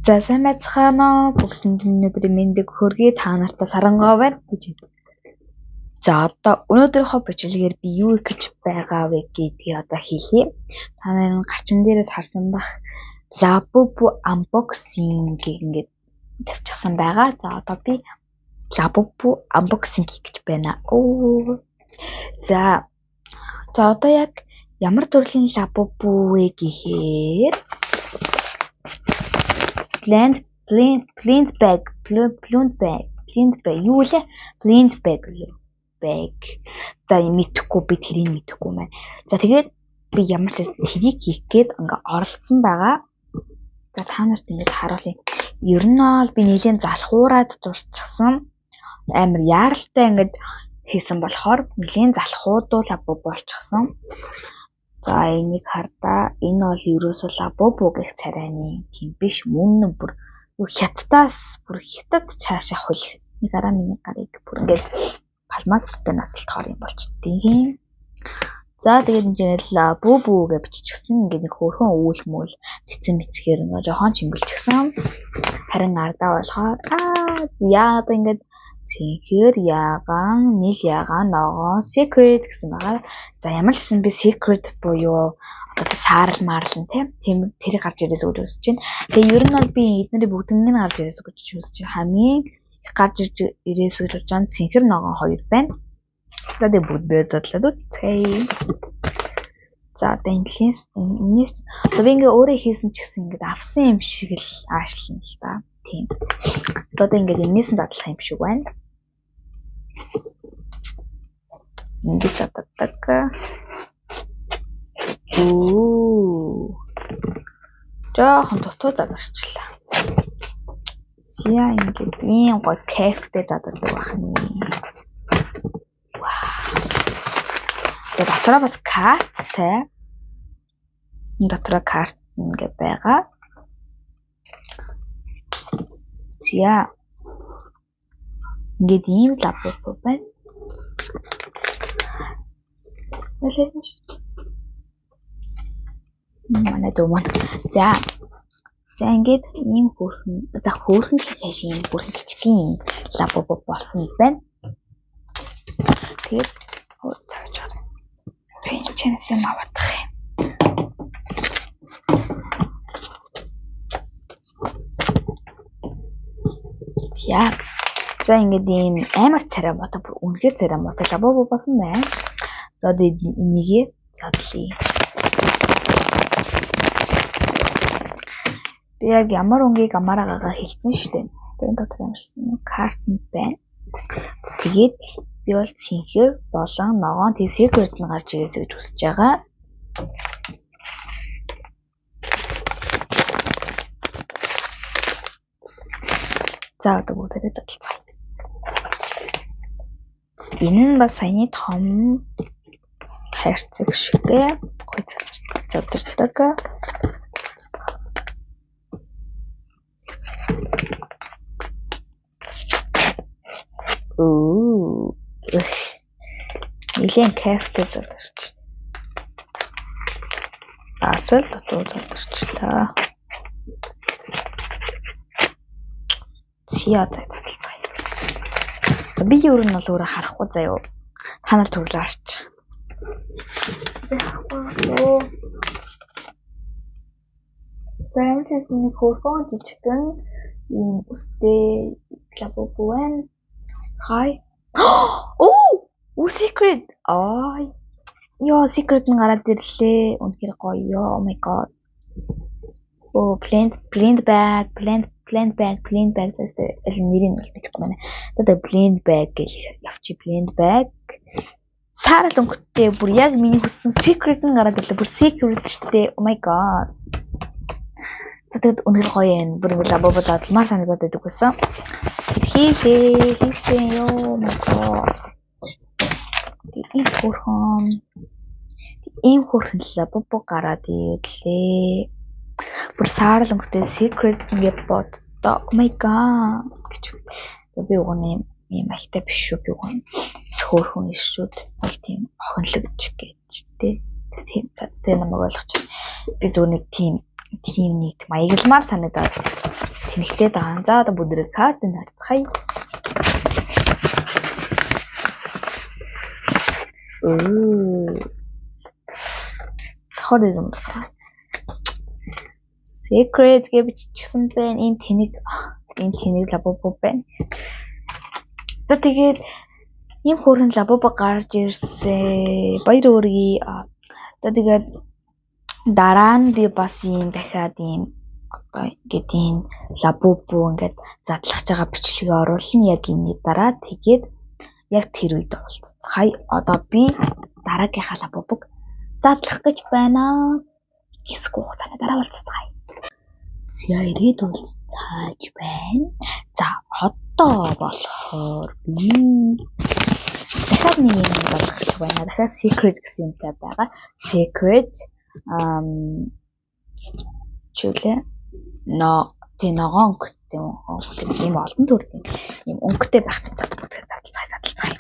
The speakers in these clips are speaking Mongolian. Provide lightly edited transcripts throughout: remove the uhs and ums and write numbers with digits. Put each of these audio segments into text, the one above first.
За сайн байцгаана уу? Бүгдэнд өнөөдрийн мэндийг хүргэе. Та нартай сарангой байна гэж. За одоо өнөөдрийнхөө бичлэгээр би юу гэж байгаа вэ гэдгийг одоо хэлье. Та нарын гарчин дээрээс харсан бах Labubu unboxing ингээд тавьчихсан байгаа. За одоо би Labubu unboxing гэж байна. За одоо яг ямар төрлийн Labubu вэ гэхээр Blind bag юу вэ? Blind bag. За мэдхгүй би тэрийг мэдхгүй маань. За тэгээд би ямар ч тэрийг хийх гээд ингээ оролцсон байгаа. За та нарт ингээд харуулъя. Ер нь бол би нэлийн залхуураад зурчихсан. Амар яаралтай ингээд хийсэн болохоор нэлийн залхуудуу Labubu болчихсон. За энийг хардаа энэ бол ерөөсөө Labubu гэх царайны тийм биш мөн бүр хятад цаашаа хулих. Нэг араа миний гарыг бүр ингээд палмастертай ноцолдохоор юм болчихдээ. За тэгээд энэ Labubu гэж биччихсэн. Ингээд нэг хөөрхөн өвөл мөл цэцэн мэцгээр нэг жоохон чимгэлчихсэн. Харин ардаа болохоор яа одоо ингээд цэнхэр ягаан нийл ягаан ногоон secret гэсэн байгаа. За ямар ч гэсэн би secret буюу одоо саарл марлан тийм тэрийг гарч ирээс гэж үзэж байна. Тэгээ ер нь бол би эднэрийн бүгднийг гарч ирээс гэж үзэж байна. Хамгийн их гарч ирээс гэж бодож байгаа цэнхэр ногоон хоёр байна. За тэгээ бүгдээ задлаад үтцгээе. За одоо энэс одоо би ингээ өөрөө хийсэн ч гэсэн ингээ авсан юм шиг л аашлна л да. Тийм. Одоо ингээд энэс нь задлах юм шиг байна. Ингээд заддаг. Жохон дутуу задарчлаа. Сия ингээд ийм гой кайфтай задардаг байна. Тэгээд дотроо бас карттай. Дотроо карт ингээд байгаа. Зя ингээд ийм Labubu байна. Манай дүүмэн. За ингээд ийм хөөрхөн цааш ийм бүрэн жижигхэн Labubu болсон байна. Тэгээд цааш гараа. Пенчэнээс юм авах юм. За ингээд ийм амар царай мотой бүр үнэхээр царай мотой Labubu болсон байна. За энийг задлаа. Би яг ямар өнгийг амаараагаа хэлсэн шүү дээ. Тэгээд дотор ямарсан карт нь байна. Тэгээд би бол цэнхэр болон ногоон тий secret нь гарч ирээс гэж хүсэж байгаа. За одоо бүгдээ задлцгаая. Энэ нь бас саяны том хайрцаг шигэ гой задардаг. Нилээн кайфтай задарч. Асал дутуу задарчлаа. Сиатай таталцгаая. Би юу нь бол өөрөө харахгүй заяа. Та нар төрлөө харч. За энэ нэг хөөрхөн жижигхэн ийм үстэй Labubu байна. Цай. Secret. Ёо secret нь гараад ирлээ. Үнэхээр гоё. Oh my god. Blind bag гэсэн нэрийг бол мэдэхгүй байна. Одоо blind bag гэж явчих. Blind bag. Саарл өнгөтэй бүр яг миний хүссэн secret нь гараад ирлээ. Бүр secret штэ. Oh my god. Тэгээд үнэхээр гоё юм. Бүр Labubu дадлмаар санагдаад байдаг гэсэн. Хийхээ ёо my god. Ийм хөрхөн Labubu гараад ирлээ. Бүр саарл өнгөтэй secret ингээд боддоо. Oh my god гэж. Би угааны ийм ахтай биш шүү би угаана. Хөөрхөн ишүүд бол тийм охинлогч гэж тээ. Тийм цацтай намайг ойлгоч. Би зөв нэг тийм нэг маяглмаар санагдаад тэнэгтэй даан. За одоо бүдрэг картыг харцгаая. Хор юм байна. Secret гэж бичсэн байна. Энэ тэнэг лабубу байна. За тэгээд ийм хөөрхөн лабубу гарч ирсэн. Баяр өөргий. За тэгээд дараа нь би бас ийм дахиад ийм одоо ингээд энэ лабубу ингээд задлах байгаа бичлэгээ оруулна. Яг энэ дараа тэгээд яг тэр үед уулзцгаая. Одоо би дараагийнхаа лабубуг задлах гэж байна. Хэсэг хугацааны дараа уулзцгаая. За ирээд уулзцааж байна. За одоо болохоор би дахиад нэг юм болгох гэж байна. Дахиад secret гэсэн юмтай байгаа. Secret чүлээ ногоон өнгөтэй юм олон төрлийн юм өнгөтэй байх гэж задлцгаая.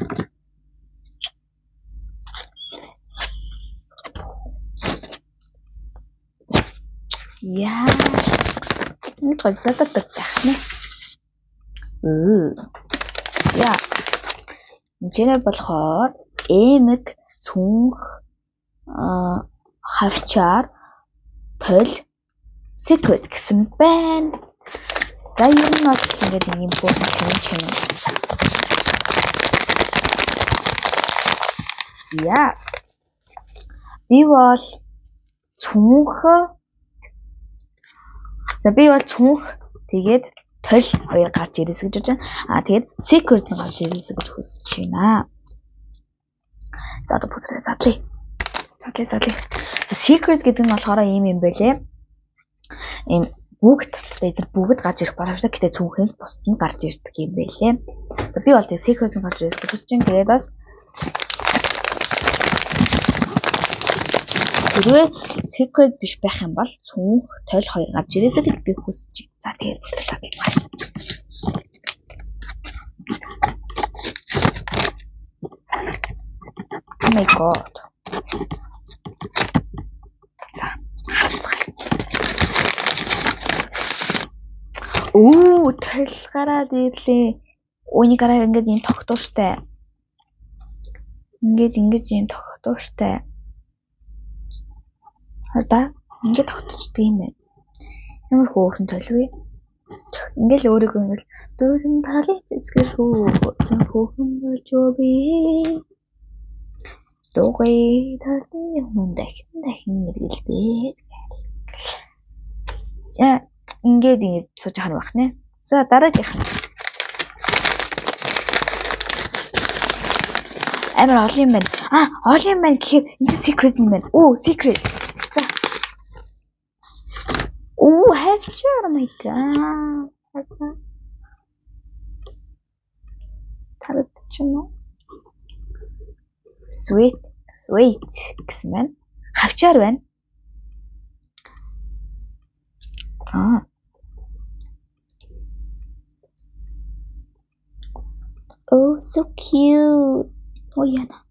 Яа. Нэг гол задардаг байх нэ. За. Энд болохоор эмэг цүнх хавчаар тол secret гэсэн байна. За ер нь бол ингээд нэг юм бүх юм. За. Би бол цүнх тэгээд тол хоёр гарч ирээс гэж бодож байна. Тэгээд secret нь гарч ирээс гэж хүсэж байна. За одоо бүгдээ задлаа. За secret гэдэг нь болохоор ийм юм байлээ. Ийм бүгд гарч ирэх боломжтой. Гэтэ цүнхээс бусд нь гарч ирдэг юм байлээ. За би бол тэгээд secret нь гарч ирээс гэж хүсэж байна. Тэгээд бас хэрвээ secret биш байх юм бол цүнх тол хоёр гарч ирээсэй гэж би хүсэж байна. За тэгээд задлцгаая. Oh my god. За харцгаая. Тол гараад ирлээ. Үүнийг гараа ингээд юм тогтууштай. Ингээд юм тогтууштай. Хардаа ингээд тогтчихдаг юм байна. Ямар хөөрхөн тол вэ? Ингээл өөрийгөө ингээл дөрвөн талын цэцгэр хөөрхөн болж би. Догой талын хүн дахин мэргэлдээ. За ингээд сууж ахна байх нэ. За дараагийнх нь. Амар олон юм байна. Олон юм байна гэхээр энэ secret юм байна. Secret. За. Хавчаар oh my god. Тарад чимээ. Sweet гэсэн байна. Хавчаар байна. Oh, so cute. Яна.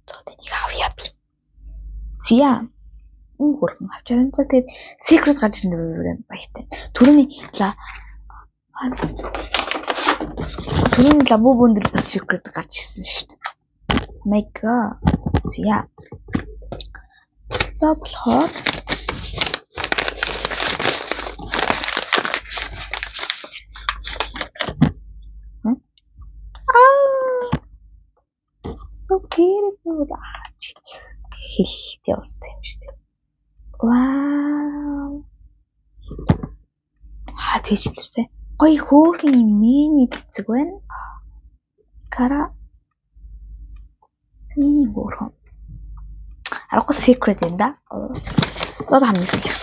Цотыг авъя би. Зя. Хөрхөн хавчаар энэ тэгээд secret гарч ирсэн дөрөв баяртай. Түрүүний лабубунд л бас secret гарч ирсэн шүү дээ. Oh my god. Зя. Болохоор so beautiful. Хэлтэй устай юм шүү дээ. Wow. Тэгштэй. Гоё хөөрхөн юм мини цэцэг байна. Кара. Тийм хөөрхөн. Аргагүй secret юм да. Зод хамгийн их.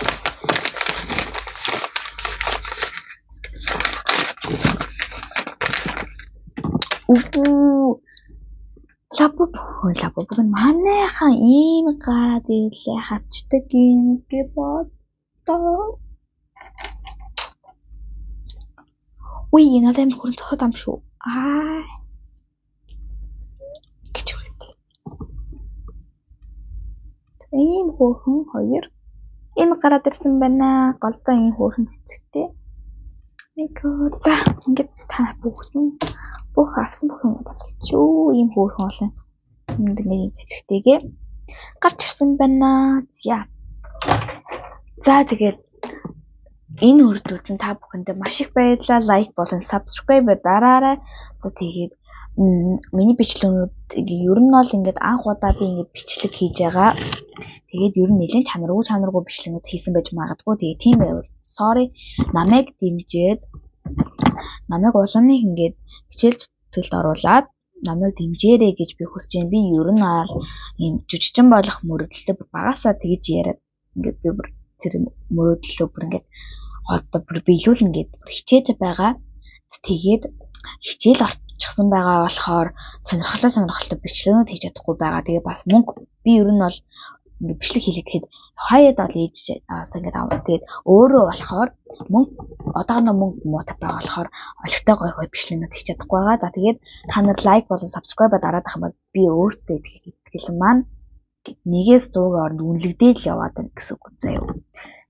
Лабуб нь манайхан ийм гараад ирлээ хавчдаг юм гэж бодоо. Надад хөрөн тохиод ам шүү. Гэж үгт. Ийм хөөрхөн хоёр ийм гараад ирсэн байна. Голдоо ийм хөөрхөн цэцэгтэй. За ингээд та бүх авсан бүх юм болчихоо. Ийм хөөрхөн олон юмд ингээд цэцэгтэйгээ гарч ирсэн байна. За тэгээд энэ үрдүүлсэн та бүхэндээ маш их баярлалаа. Лайк болон subscribe дараарай. За тэгээд миний бичлэгнүүд ер нь бол ингээд анх удаа би ингээд бичлэг хийж байгаа. Тэгээд ер нь нэлээд чанаргүй бичлэгнүүд хийсэн байж магадгүй. Тэгээд тийм байвал sorry. Намайг улам их ингээд хичээл зүтгэлд оруулаад намайг дэмжээрэй гэж би хүсэж байна. Би ер нь ийм жүжигчин болох мөрөдлөө багасаа тэгж яриад ингээд би бүр тэр мөрөдлөө бүр ингээд одоо бүр биелүүлнэ гэд хичээж байгаа. Тэгээд хичээл орчихсон байгаа болохоор сонирхолтой бичлэгнүүд хийж чадахгүй байгаа. Тэгээ бас мөнгө би ер нь бол ингээд бичлэг хийлээ гэхэд хаяад бол ээж ингээд аваа. Тэгээд өөрөө болохоор одоохондоо мөнгө муутай байгаа болохоор олигтой гой бичлэгнүүд хийж чадахгүй байгаа. За тэгээд та нар лайк болон subscribe дараад ах юм бол би өөртөө ихтгэл маань 1-100-ийн оронд үнэлэгдээл яваад байна гэсэн үг заяа.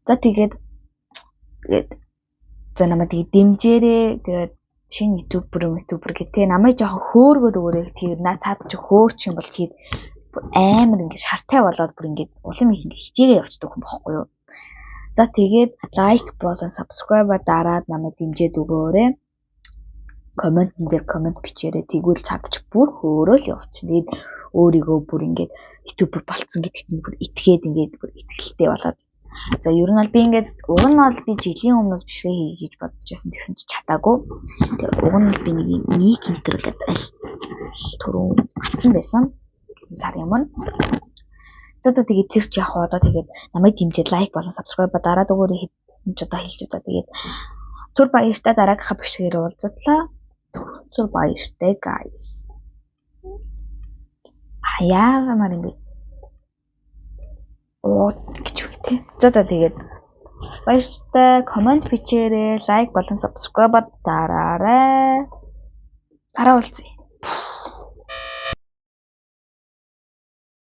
За тэгээд за намайг тэгээд дэмжээрэй. Тэгээд шинэ ютубер гэдэг намайг жоохон хөөргөд өгөөрэй. Тэгээд наа цаад чи хөөрч юм бол тэгээд амар ингээд шартай болоод бүр ингээд улам их ингээд хичээгээ явцдаг хүн бохгүй юу. За тэгээд лайк болон subscribe дараад намайг дэмжээд өгөөрэй. Комментэн дээр коммент бичээрэй. Тэгвэл цаад чи бүр хөөрөөл явчихна. Тэгээд өөрийгөө бүр ингээд ютубер болцсон гэдэгт бүр итгээд ингээд бүр итгэлтэй болоод. За ер нь бол би ингээд уг нь бол би жилийн өмнөөс бичлэг хийж бодож байсан гэсэн чи чадаагүй. Тэгээ уг нь би нэг мик интер гэдэг аль түрүү авсан байсан. Сар юм. За тэгээд тэр чи яг одоо тэгээд намайг дэмжиж лайк болон subscribe дараад өгөөрэй хэд ч удаа хэлж удаа тэгээд түр баяртай дараагийнхаа бичлэгээр уулзлаа. Түр баяртай guys. Яамаар юм бэ? Гэж үгтэй. За тэгээд баяртай коммент бичээрэй, лайк болон subscribe дараарай. Дараа уулзъя.